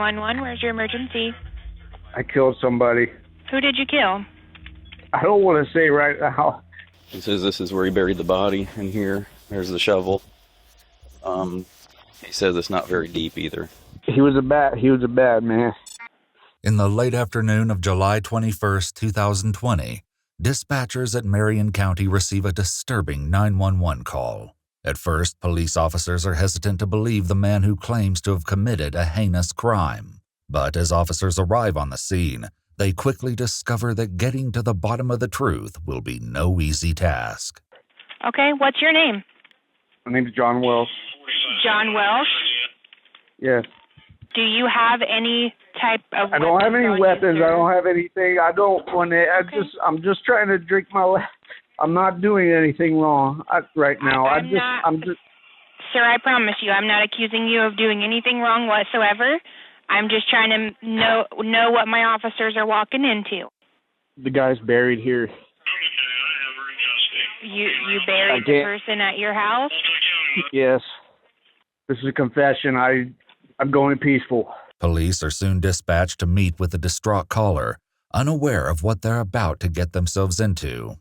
911, where's your emergency? I killed somebody. Who did you kill? I don't want to say right now. He says this is where he buried the body in here. There's the shovel. He says it's not very deep either. He was a bad man. In the late afternoon of July 21st, 2020, dispatchers at Marion County receive a disturbing 911 call. At first, police officers are hesitant to believe the man who claims to have committed a heinous crime. But as officers arrive on the scene, they quickly discover that getting to the bottom of the truth will be no easy task. Okay, what's your name? My name's John Welch. John Welch? Yes. Do you have any type of I don't have any weapons. You, I don't have anything. I don't want to. I'm just trying to drink my. I'm not doing anything wrong right now. I'm just. Sir, I promise you, I'm not accusing you of doing anything wrong whatsoever. I'm just trying to know what my officers are walking into. The guy's buried here. You buried the person at your house? Yes. This is a confession. I'm going peaceful. Police are soon dispatched to meet with the distraught caller, unaware of what they're about to get themselves into.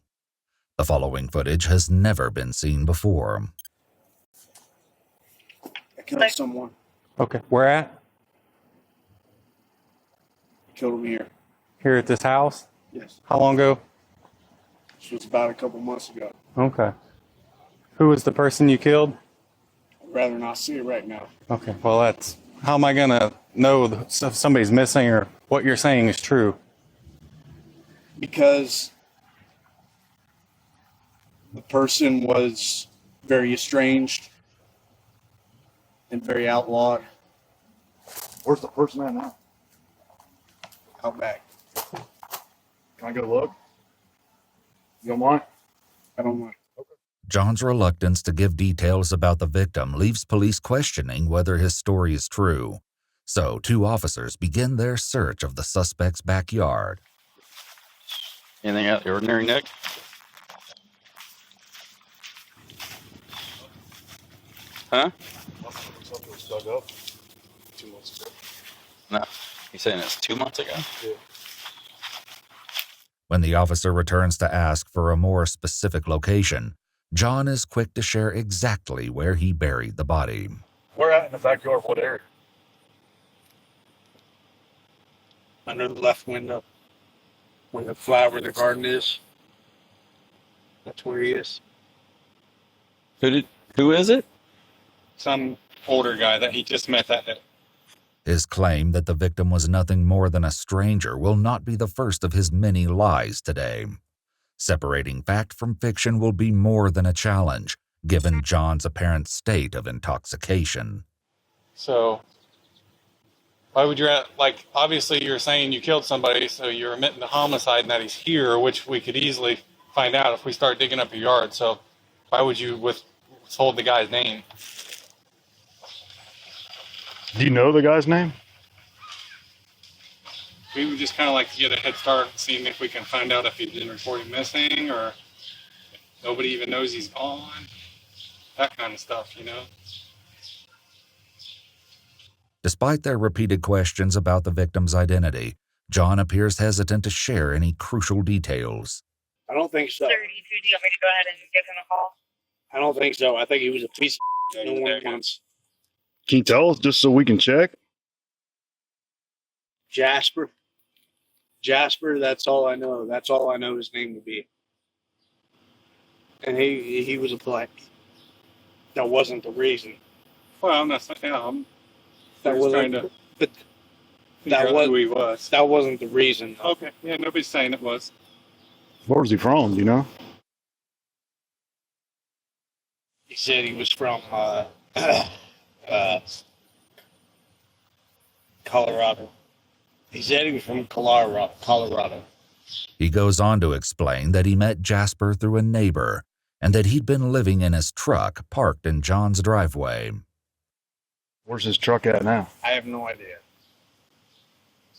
The following footage has never been seen before. I killed someone. Okay, where at? I killed him here. Here at this house? Yes. How long ago? This was about a couple months ago. Okay. Who was the person you killed? I'd rather not see it right now. Okay, well how am I gonna know if somebody's missing or what you're saying is true? Because the person was very estranged and very outlawed. Where's the person at now? Out back. Can I go look? You don't mind? I don't mind. John's reluctance to give details about the victim leaves police questioning whether his story is true. So, two officers begin their search of the suspect's backyard. Anything out of the ordinary, Nick? Huh? Something was dug up 2 months ago. No. He's saying it's 2 months ago? Yeah. When the officer returns to ask for a more specific location, John is quick to share exactly where he buried the body. Where at in the backyard? What area? Under the left window. Where the flower, the garden is. That's where he is. Who is it? Some older guy that he just met that day. His claim that the victim was nothing more than a stranger will not be the first of his many lies today. Separating fact from fiction will be more than a challenge, given John's apparent state of intoxication. So, why would you, obviously you're saying you killed somebody, so you're admitting the homicide and that he's here, which we could easily find out if we start digging up your yard. So, why would you withhold the guy's name? Do you know the guy's name? We would just kind of like to get a head start seeing if we can find out if he's been reported missing or nobody even knows he's gone. That kind of stuff, you know? Despite their repeated questions about the victim's identity, John appears hesitant to share any crucial details. I don't think so. Sir, do you want me to go ahead and give him a call? I don't think so. I think he was a piece of no one wants. Can you tell us just so we can check? Jasper, that's all I know. That's all I know his name to be. And he was a black. That wasn't the reason. Well, I'm not saying That wasn't. But that was who he was. That wasn't the reason. Okay, yeah, nobody's saying it was. Where was he from? Do you know? He said he was from Colorado. He said he was from Colorado. He goes on to explain that he met Jasper through a neighbor and that he'd been living in his truck parked in John's driveway. Where's his truck at now? I have no idea.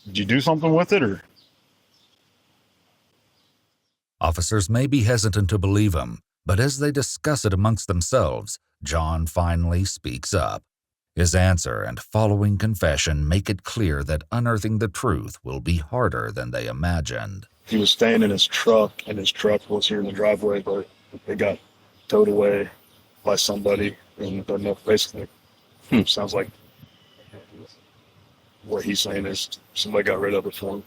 Did you do something with it or? Officers may be hesitant to believe him, but as they discuss it amongst themselves, John finally speaks up. His answer and following confession make it clear that unearthing the truth will be harder than they imagined. He was staying in his truck, and his truck was here in the driveway, but it got towed away by somebody. And basically, sounds like what he's saying is somebody got rid of it for him.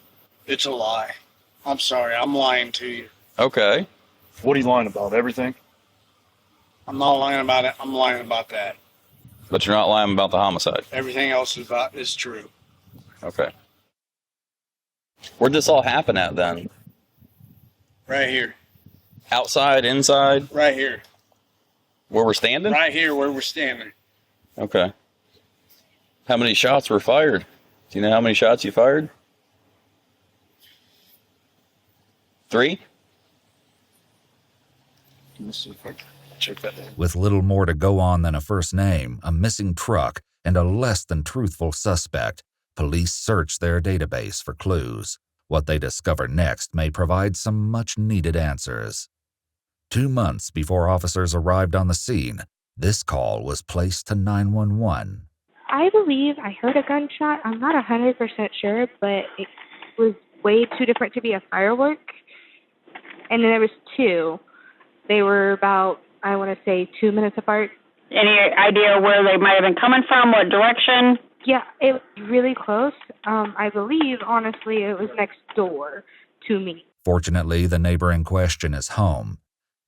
It's a lie. I'm sorry. I'm lying to you. Okay. What are you lying about? Everything? I'm not lying about it. I'm lying about that. But you're not lying about the homicide. Everything else is true. Okay. Where'd this all happen at then? Right here. Outside, inside? Right here. Where we're standing? Right here where we're standing. Okay. How many shots were fired? Do you know how many shots you fired? 3? Let me see if I can check that out. With little more to go on than a first name, a missing truck, and a less than truthful suspect, police search their database for clues. What they discover next may provide some much-needed answers. 2 months before officers arrived on the scene, this call was placed to 911. I believe I heard a gunshot. I'm not 100% sure, but it was way too different to be a firework. And then there was 2. They were about, I want to say, 2 minutes apart. Any idea where they might have been coming from, what direction? Yeah, it was really close. I believe, honestly, it was next door to me. Fortunately, the neighbor in question is home.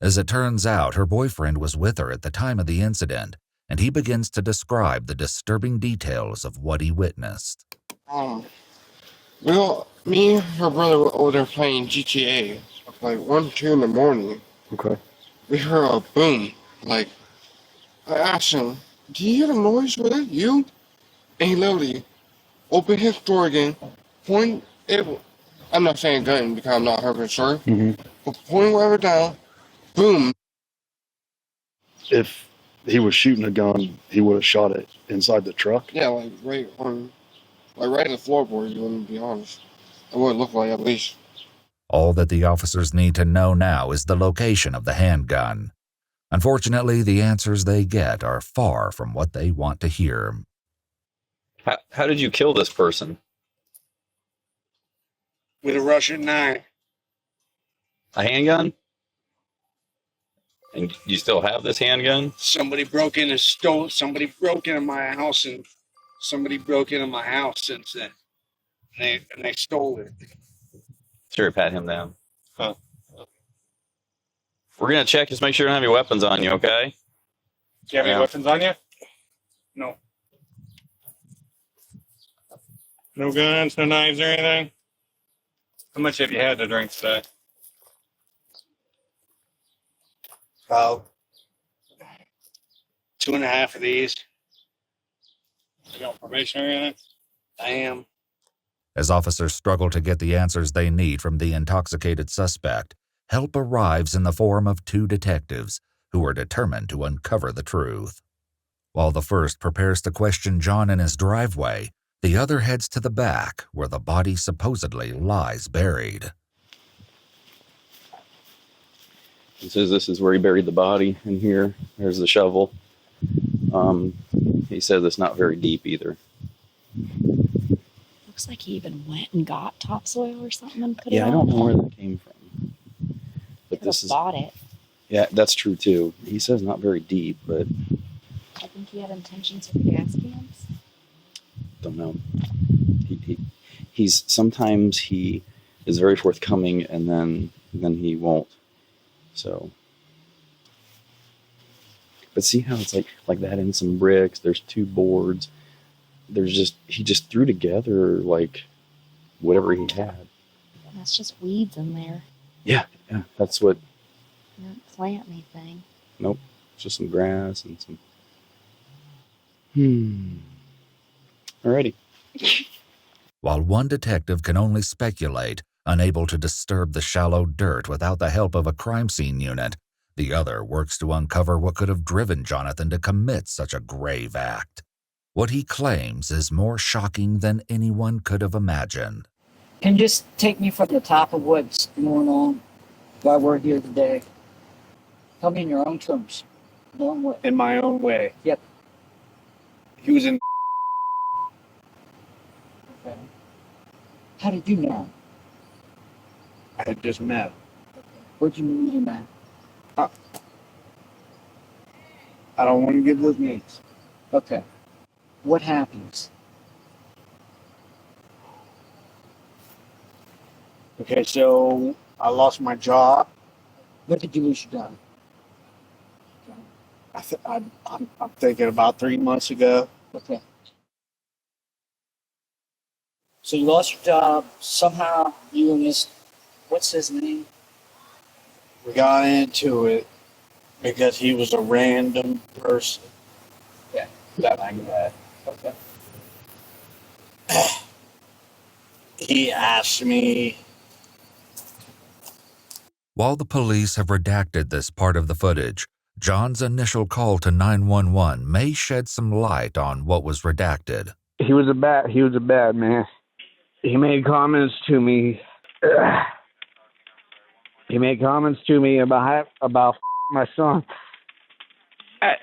As it turns out, her boyfriend was with her at the time of the incident, and he begins to describe the disturbing details of what he witnessed. Well, me and her brother were over there playing GTA, like 1, 2 in the morning. Okay. We heard a boom. Like, I asked him, "Do you hear the noise? Was that you?" And he literally opened his door again, point it. I'm not saying gun because I'm not 100% sure, but pointing whatever down, boom. If he was shooting a gun, he would have shot it inside the truck. Yeah, like right on, like right in the floorboard. You want to be honest, it would look like at least. All that the officers need to know now is the location of the handgun. Unfortunately, the answers they get are far from what they want to hear. How did you kill this person? With a Russian knife. A handgun? And you still have this handgun? Somebody broke in and stole. Somebody broke into my house and somebody broke into my house since then. And they stole it. Sure, pat him down. Huh. We're going to check just make sure you don't have any weapons on you, okay? Do you have any weapons on you? No. No guns, no knives or anything? How much have you had to drink today? About 2.5 of these. You got probation or anything? I am. As officers struggle to get the answers they need from the intoxicated suspect, help arrives in the form of 2 detectives who are determined to uncover the truth. While the first prepares to question John in his driveway, the other heads to the back where the body supposedly lies buried. He says this is where he buried the body in here. There's the shovel. He says it's not very deep either. Looks like he even went and got topsoil or something and put it on. Yeah, I don't know where that came from. But this is bought it. Yeah, that's true too. He says not very deep, but I think he had intentions with gas cans. don't know. He's sometimes he is very forthcoming and then he won't. So, but see how it's like that in some bricks. There's 2 boards. He just threw together like whatever he had. That's just weeds in there. Yeah, that's what. You didn't plant anything. Nope, just some grass and some. Alrighty. While one detective can only speculate, unable to disturb the shallow dirt without the help of a crime scene unit, the other works to uncover what could have driven Jonathan to commit such a grave act. What he claims is more shocking than anyone could have imagined. Can you just take me from the top of what's going on while we're here today? Tell me in your own terms. In my own way. Yep. He was in. Okay. How did you know? I had just met. Where'd you meet him at? I don't want to give those names. Okay. What happens? Okay, so I lost my job. When did you lose your job? I'm thinking about 3 months ago. Okay. So you lost your job. Somehow you and this, what's his name? We got into it because he was a random person. Yeah. That I met. Okay. He asked me. While the police have redacted this part of the footage, John's initial call to 911 may shed some light on what was redacted. He was a bad man. He made comments to me. He made comments to me about my son.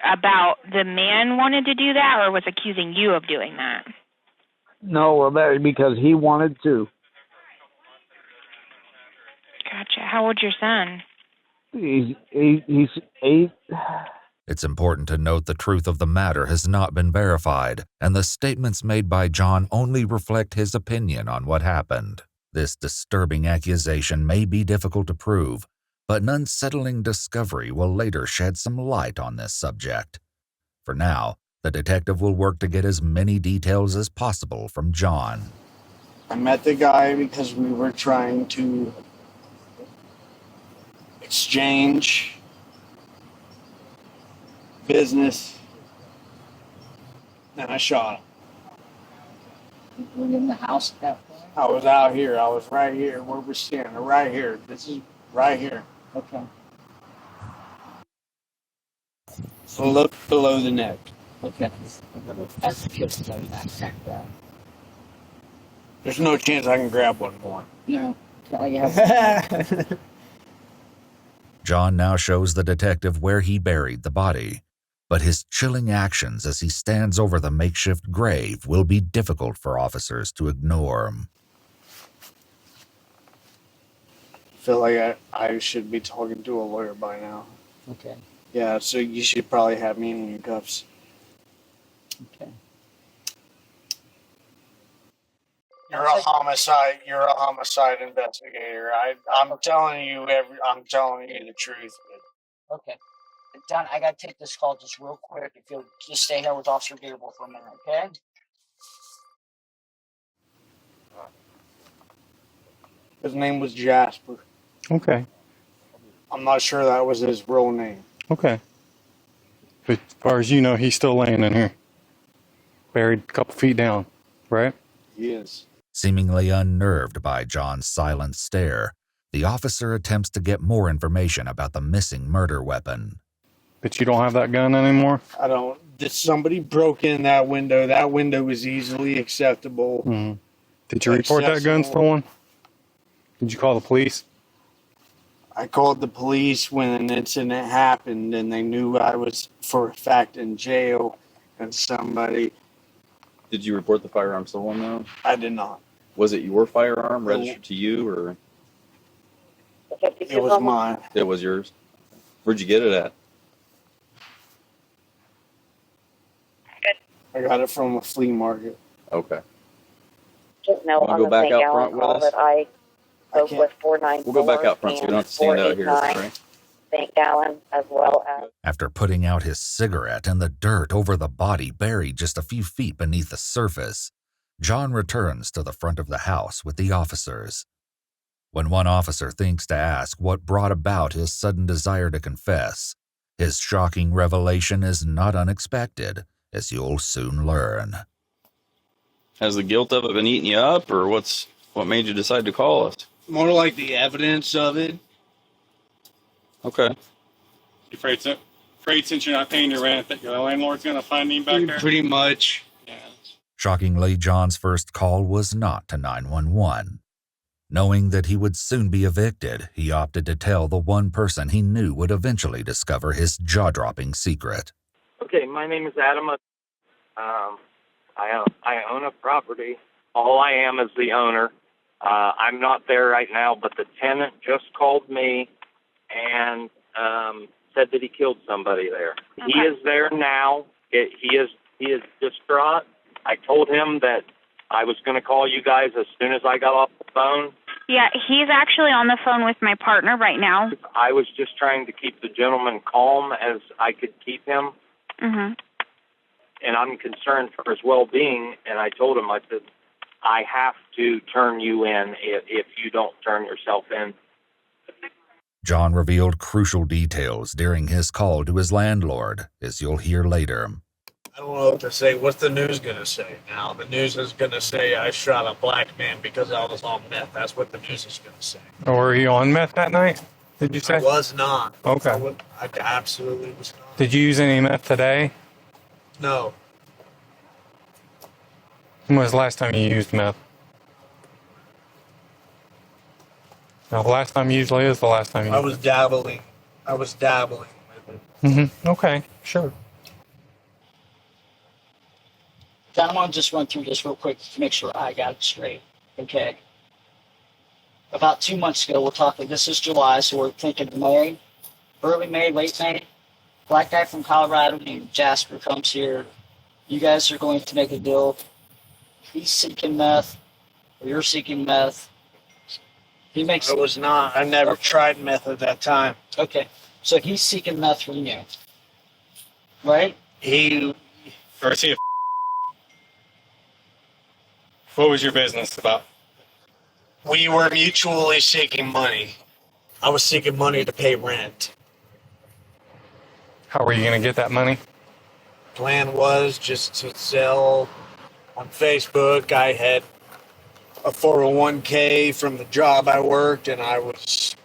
About the man wanted to do that, or was accusing you of doing that? No, well, that because he wanted to. Gotcha. How old's your son? He's 8. It's important to note the truth of the matter has not been verified, and the statements made by John only reflect his opinion on what happened. This disturbing accusation may be difficult to prove, but an unsettling discovery will later shed some light on this subject. For now, the detective will work to get as many details as possible from John. I met the guy because we were trying to exchange business, and I shot him. You were in the house at that point? I was out here. I was right here where we're standing. Right here. This is right here. Okay. So look below the neck. Okay. That's the kids that that. There's no chance I can grab one more. No. Oh, yeah. John now shows the detective where he buried the body, but his chilling actions as he stands over the makeshift grave will be difficult for officers to ignore. I feel like I should be talking to a lawyer by now. Okay. Yeah, so you should probably have me in your cuffs. Okay. You're a homicide investigator. I'm telling you the truth. Okay. Don, I gotta take this call just real quick. If you'll just stay here with Officer Gable for a minute, okay? His name was Jasper. Okay. I'm not sure that was his real name. Okay. But as far as you know, he's still laying in here. Buried a couple feet down, right? He is. Seemingly unnerved by John's silent stare, the officer attempts to get more information about the missing murder weapon. But you don't have that gun anymore? I don't. Somebody broke in that window. That window was easily acceptable. Mm-hmm. Did you report that gun stolen? Did you call the police? I called the police when an incident happened, and they knew I was, for a fact, in jail. And somebody... Did you report the firearm stolen, though? I did not. Was it your firearm registered to you, or? It was mine. It was yours? Where'd you get it at? I got it from a flea market. Okay. Just know on the back St. out Gallen front with call us? that I spoke with 494 We'll go back out front so we don't have to stand out here. Right? St. Gallen, as well as... After putting out his cigarette in the dirt over the body buried just a few feet beneath the surface, John returns to the front of the house with the officers. When one officer thinks to ask what brought about his sudden desire to confess, his shocking revelation is not unexpected, as you'll soon learn. Has the guilt of it been eating you up, or what made you decide to call us? More like the evidence of it. Okay. You afraid since you're not paying your rent that your landlord's going to find you back there? Pretty much. Yeah. Shockingly, John's first call was not to 911. Knowing that he would soon be evicted, he opted to tell the one person he knew would eventually discover his jaw-dropping secret. Okay, my name is Adam. I own a property. All I am is the owner. I'm not there right now, but the tenant just called me and said that he killed somebody there. Okay. He is there now. He is distraught. I told him that I was going to call you guys as soon as I got off the phone. Yeah, he's actually on the phone with my partner right now. I was just trying to keep the gentleman calm as I could keep him. Mm-hmm. And I'm concerned for his well-being, and I told him, I said, I have to turn you in if you don't turn yourself in. John revealed crucial details during his call to his landlord, as you'll hear later. I don't know what to say. What's the news going to say now? The news is going to say I shot a black man because I was on meth. That's what the news is going to say. Or were you on meth that night? Did you say? I was not. Okay. I absolutely was not. Did you use any meth today? No. When was the last time you used meth? Now, the last time usually is the last time you used I was dabbling with it. Mm-hmm. Okay, sure. John, I'm going to just run through this real quick to make sure I got it straight. Okay. About 2 months ago, we're talking, this is July, so we're thinking May, early May, late May. Black guy from Colorado named Jasper comes here. You guys are going to make a deal. He's seeking meth, or you're seeking meth. He makes. I was not. I never tried meth at that time. Okay. So he's seeking meth from you. Right? Or is he What was your business about? We were mutually seeking money. I was seeking money to pay rent. How were you going to get that money? Plan was just to sell on Facebook. I had a 401k from the job I worked, and I was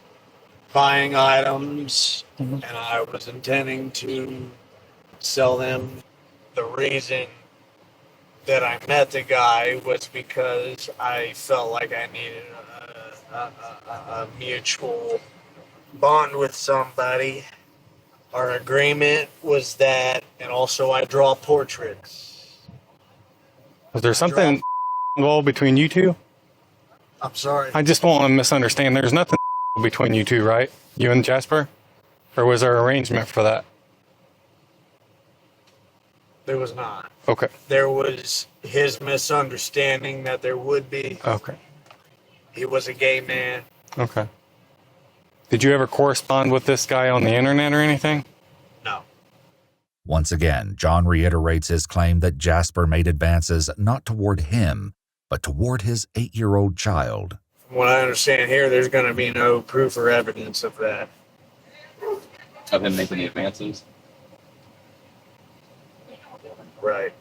buying items, and I was intending to sell them. The reason that I met the guy was because I felt like I needed a mutual bond with somebody. Our agreement was that, and also I draw portraits. Was there something involved between you two? I'm sorry. I just don't want to misunderstand. There's nothing between you two, right? You and Jasper? Or was there arrangement for that? There was not. Okay. There was his misunderstanding that there would be. Okay. He was a gay man. Okay. Did you ever correspond with this guy on the internet or anything? No. Once again, John reiterates his claim that Jasper made advances not toward him, but toward his 8-year-old child. From what I understand here, there's going to be no proof or evidence of that. Of him making the advances? Right.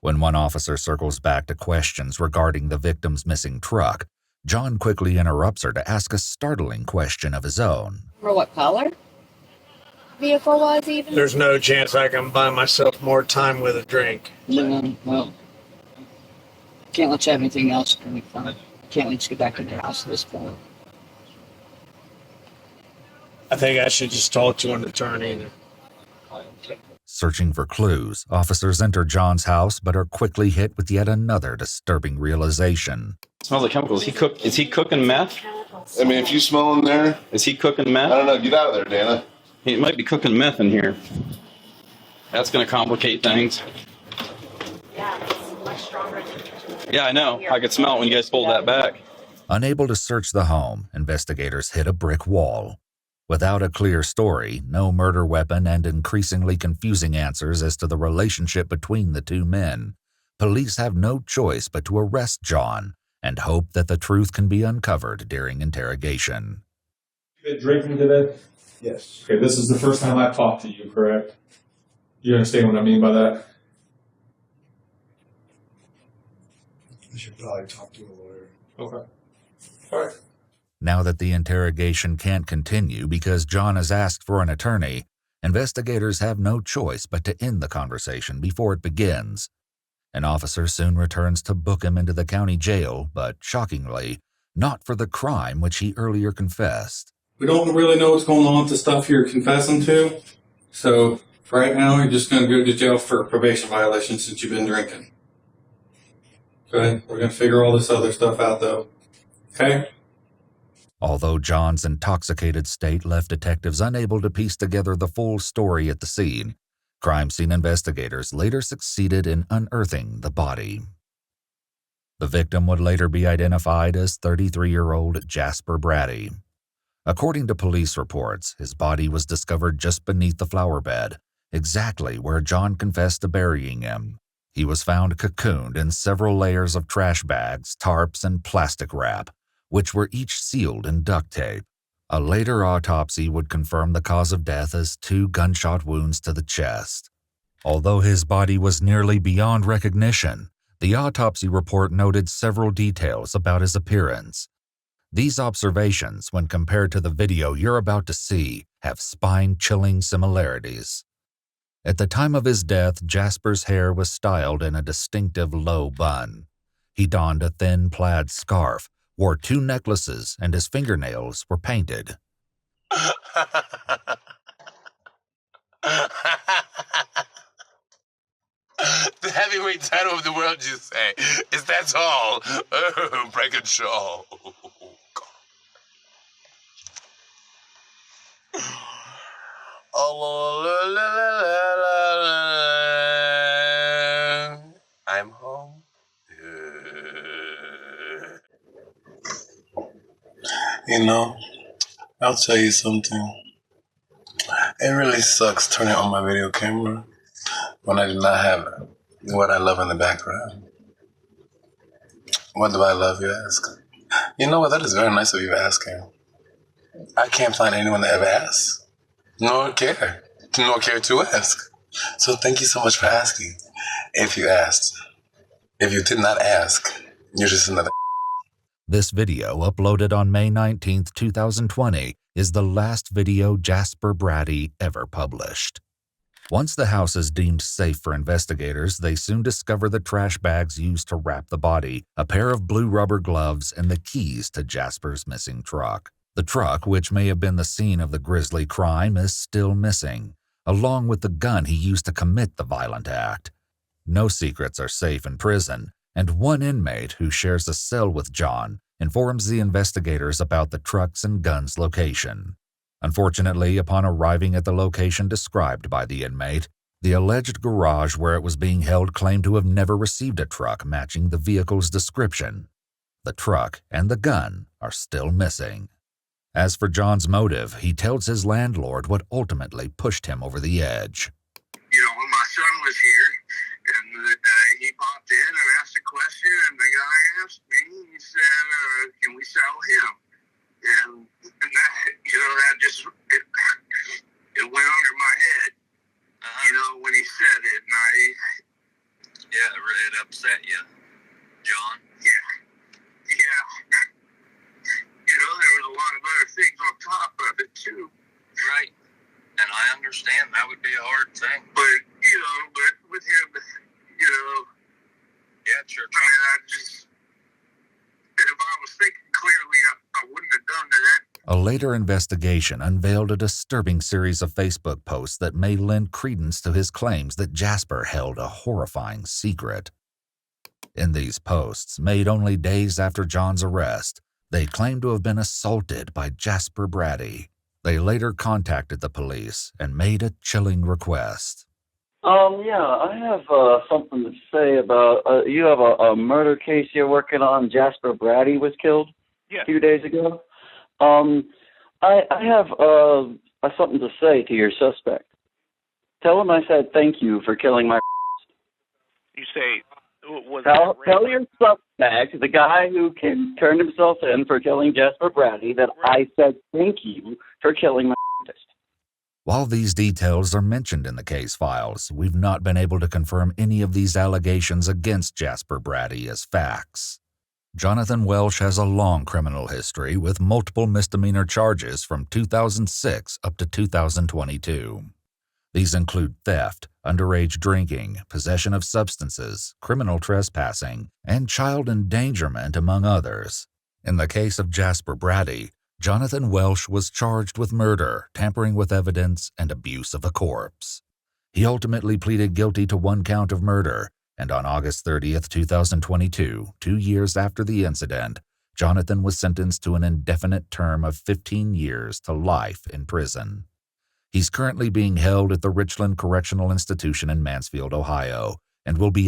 When one officer circles back to questions regarding the victim's missing truck, John quickly interrupts her to ask a startling question of his own. For what color? Vehicle was even? There's no chance I can buy myself more time with a drink. Well, can't let you have anything else. Can't let you get back in your house at this point. I think I should just talk to an attorney. Searching for clues, officers enter John's house but are quickly hit with yet another disturbing realization. It smells like chemicals. Is he cooking meth? I mean, if you smell in there... Is he cooking meth? I don't know. Get out of there, Dana. He might be cooking meth in here. That's going to complicate things. Yeah, it's much stronger. Yeah, I know. I could smell it when you guys pulled that back. Unable to search the home, investigators hit a brick wall. Without a clear story, no murder weapon, and increasingly confusing answers as to the relationship between the two men, police have no choice but to arrest John and hope that the truth can be uncovered during interrogation. You been drinking today? Yes. Okay, this is the first time I've talked to you, correct? You understand what I mean by that? I should probably talk to a lawyer. Okay. All right. Now that the interrogation can't continue because John has asked for an attorney, investigators have no choice but to end the conversation before it begins. An officer soon returns to book him into the county jail, but shockingly, not for the crime which he earlier confessed. We don't really know what's going on with the stuff you're confessing to, so For right now, you're just going to go to jail for a probation violation since you've been drinking. Okay? We're going to figure all this other stuff out, though. Okay? Although John's intoxicated state left detectives unable to piece together the full story at the scene, crime scene investigators later succeeded in unearthing the body. The victim would later be identified as 33-year-old Jasper Brady. According to police reports, his body was discovered just beneath the flower bed, exactly where John confessed to burying him. He was found cocooned in several layers of trash bags, tarps, and plastic wrap, which were each sealed in duct tape. A later autopsy would confirm the cause of death as 2 gunshot wounds to the chest. Although his body was nearly beyond recognition, the autopsy report noted several details about his appearance. These observations, when compared to the video you're about to see, have spine-chilling similarities. At the time of his death, Jasper's hair was styled in a distinctive low bun. He donned a thin plaid scarf, wore 2 necklaces, and his fingernails were painted. The heavyweight title of the world, you say? Is that all? Oh, break and show. I'm home. You know, I'll tell you something. It really sucks turning on my video camera when I do not have what I love in the background. What do I love, you ask? You know what? That is very nice of you asking. I can't find anyone that ever asks, nor care to ask. So thank you so much for asking. If you asked. If you did not ask, you're just another. This video, uploaded on May 19, 2020, is the last video Jasper Brady ever published. Once the house is deemed safe for investigators, they soon discover the trash bags used to wrap the body, a pair of blue rubber gloves, and the keys to Jasper's missing truck. The truck, which may have been the scene of the grisly crime, is still missing, along with the gun he used to commit the violent act. No secrets are safe in prison, and one inmate who shares a cell with John informs the investigators about the truck's and gun's location. Unfortunately, upon arriving at the location described by the inmate, the alleged garage where it was being held claimed to have never received a truck matching the vehicle's description. The truck and the gun are still missing. As for John's motive, he tells his landlord what ultimately pushed him over the edge. You know, when my son was here, and he popped in and asked a question, and the guy asked me, he said, can we sell him? And that, you know, that just, it went under my head, you know, when he said it, and yeah, it upset you, John? Yeah. You know, there was a lot of other things on top of it, too. Right. And I understand that would be a hard thing. But, you know, with him, you know. Yeah, sure. I mean, if I was thinking clearly, I wouldn't have done that. A later investigation unveiled a disturbing series of Facebook posts that may lend credence to his claims that Jasper held a horrifying secret. In these posts, made only days after John's arrest, they claimed to have been assaulted by Jasper Brady. They later contacted the police and made a chilling request. Yeah, I have something to say about, you have a murder case you're working on. Jasper Brady was killed a few days ago. I have something to say to your suspect. Tell him I said thank you for killing my. You say, was tell your suspect, the guy who turned himself in for killing Jasper Brady, that I said thank you for killing my. While these details are mentioned in the case files, we've not been able to confirm any of these allegations against Jasper Brady as facts. Jonathan Welch has a long criminal history with multiple misdemeanor charges from 2006 up to 2022. These include theft, underage drinking, possession of substances, criminal trespassing, and child endangerment, among others. In the case of Jasper Brady, Jonathan Welch was charged with murder, tampering with evidence, and abuse of a corpse. He ultimately pleaded guilty to 1 count of murder, and on August 30th, 2022, 2 years after the incident, Jonathan was sentenced to an indefinite term of 15 years to life in prison. He's currently being held at the Richland Correctional Institution in Mansfield, Ohio, and will be